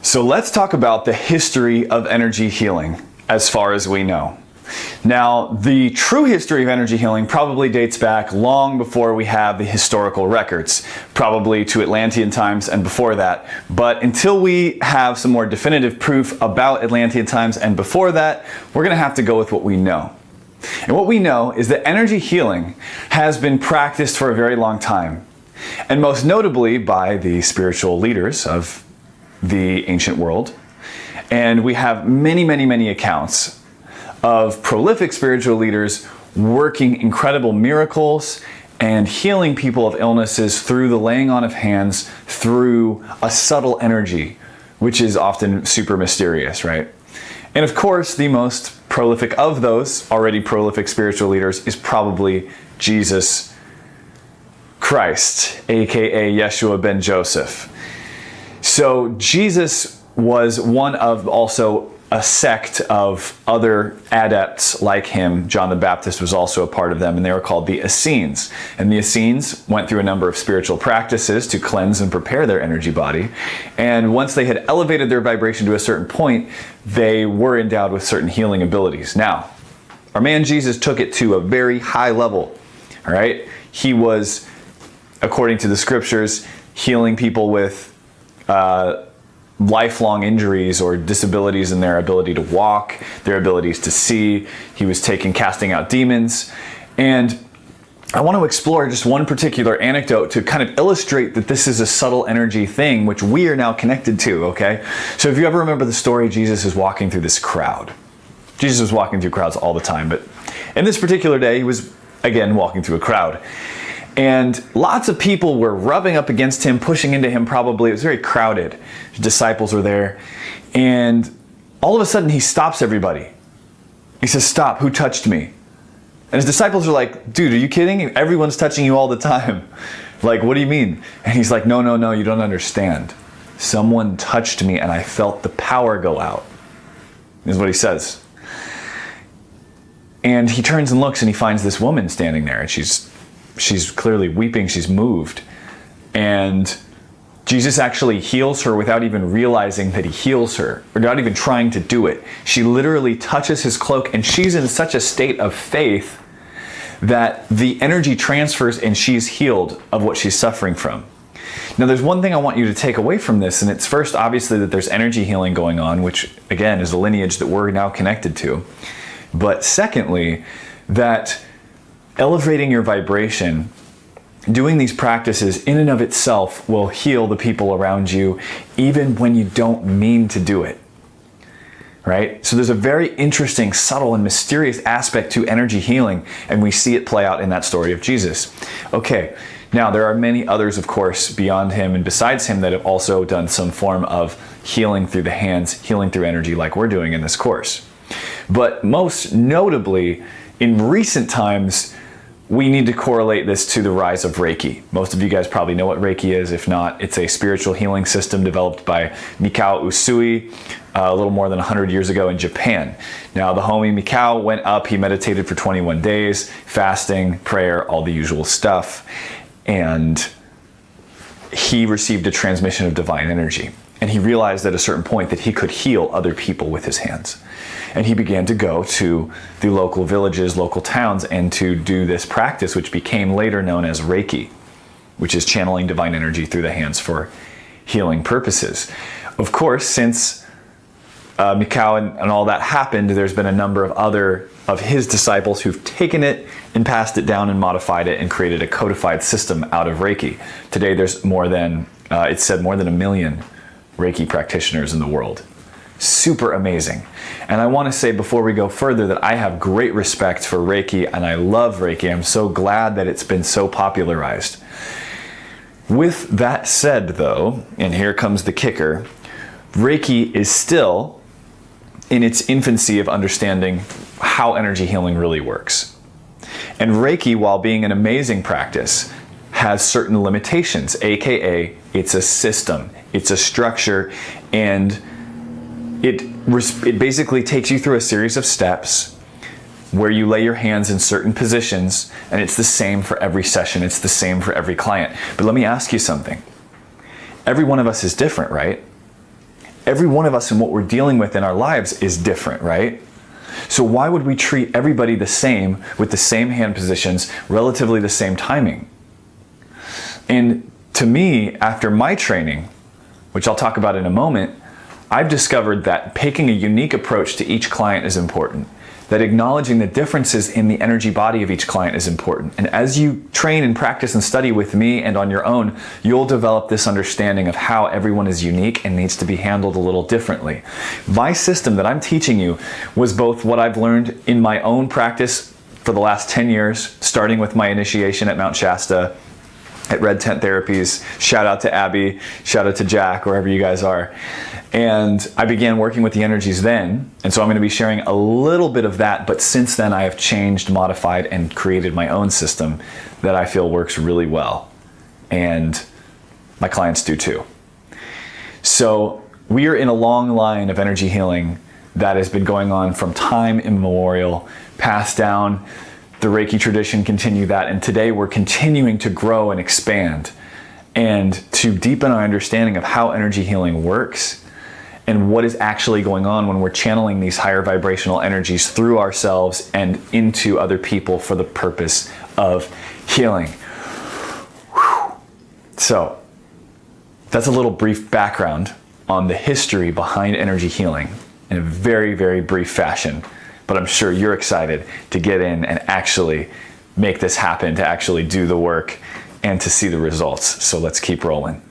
So let's talk about the history of energy healing as far as we know. Now, the true history of energy healing probably dates back long before we have the historical records, probably to Atlantean times and before that. But until we have some more definitive proof about Atlantean times and before that, we're going to have to go with what we know. And what we know is that energy healing has been practiced for a very long time, and most notably by the spiritual leaders of the ancient world. And we have many accounts of prolific spiritual leaders working incredible miracles and healing people of illnesses through the laying on of hands through a subtle energy, which is often super mysterious, right? And of course, the most prolific of those already prolific spiritual leaders is probably Jesus Christ, aka Yeshua ben Joseph. So Jesus was one of also a sect of other adepts like him. John the Baptist was also a part of them, and they were called the Essenes. And the Essenes went through a number of spiritual practices to cleanse and prepare their energy body. And once they had elevated their vibration to a certain point, they were endowed with certain healing abilities. Now, our man Jesus took it to a very high level, all right? He was, according to the scriptures, healing people with lifelong injuries or disabilities in their ability to walk, their abilities to see. He was casting out demons. And I want to explore just one particular anecdote to kind of illustrate that this is a subtle energy thing which we are now connected to, okay? So if you ever remember the story, Jesus is walking through this crowd. Jesus was walking through crowds all the time, but in this particular day, he was, again, walking through a crowd. And lots of people were rubbing up against him, pushing into him probably. It was very crowded. His disciples were there. And all of a sudden, he stops everybody. He says, "Stop, who touched me?" And his disciples are like, "Dude, are you kidding? Everyone's touching you all the time. Like, what do you mean?" And he's like, No, you don't understand. Someone touched me and I felt the power go out, is what he says. And he turns and looks and he finds this woman standing there, and she's clearly weeping, she's moved. And Jesus actually heals her without even realizing that he heals her, or not even trying to do it. She literally touches his cloak, and she's in such a state of faith that the energy transfers and she's healed of what she's suffering from. Now, there's one thing I want you to take away from this, and it's first, obviously, that there's energy healing going on, which, again, is a lineage that we're now connected to. But secondly, that elevating your vibration, doing these practices in and of itself will heal the people around you, even when you don't mean to do it, right? So there's a very interesting, subtle, and mysterious aspect to energy healing, and we see it play out in that story of Jesus. Okay, now there are many others, of course, beyond him and besides him that have also done some form of healing through the hands, healing through energy like we're doing in this course. But most notably, in recent times, we need to correlate this to the rise of Reiki. Most of you guys probably know what Reiki is. If not, it's a spiritual healing system developed by Mikao Usui a little more than 100 years ago in Japan. Now, the homie Mikao went up, he meditated for 21 days, fasting, prayer, all the usual stuff, and he received a transmission of divine energy. And he realized at a certain point that he could heal other people with his hands. And he began to go to the local villages, local towns, and to do this practice, which became later known as Reiki, which is channeling divine energy through the hands for healing purposes. Of course, since Mikao and all that happened, there's been a number of other of his disciples who've taken it and passed it down and modified it and created a codified system out of Reiki. Today, there's more than 1 million Reiki practitioners in the world. Super amazing. And I want to say before we go further that I have great respect for Reiki, and I love Reiki. I'm so glad that it's been so popularized. With that said, though, and here comes the kicker, Reiki is still in its infancy of understanding how energy healing really works. And Reiki, while being an amazing practice, has certain limitations, aka it's a system, it's a structure, and it basically takes you through a series of steps where you lay your hands in certain positions, and it's the same for every session, it's the same for every client. But let me ask you something. Every one of us is different, right? every one of us and what we're dealing with in our lives is different, right? So why would we treat everybody the same with the same hand positions, relatively the same timing? And to me, after my training, which I'll talk about in a moment, I've discovered that taking a unique approach to each client is important. That acknowledging the differences in the energy body of each client is important. And as you train and practice and study with me and on your own, you'll develop this understanding of how everyone is unique and needs to be handled a little differently. My system that I'm teaching you was both what I've learned in my own practice for the last 10 years, starting with my initiation at Mount Shasta, at Red Tent Therapies. Shout out to Abby, shout out to Jack, wherever you guys are. And I began working with the energies then, and so I'm going to be sharing a little bit of that, but since then I have changed, modified, and created my own system that I feel works really well. And my clients do too. So we are in a long line of energy healing that has been going on from time immemorial, passed down. The Reiki tradition continued that, and today we're continuing to grow and expand and to deepen our understanding of how energy healing works and what is actually going on when we're channeling these higher vibrational energies through ourselves and into other people for the purpose of healing. Whew. So that's a little brief background on the history behind energy healing in a very, very brief fashion. But I'm sure you're excited to get in and actually make this happen, to actually do the work and to see the results. So let's keep rolling.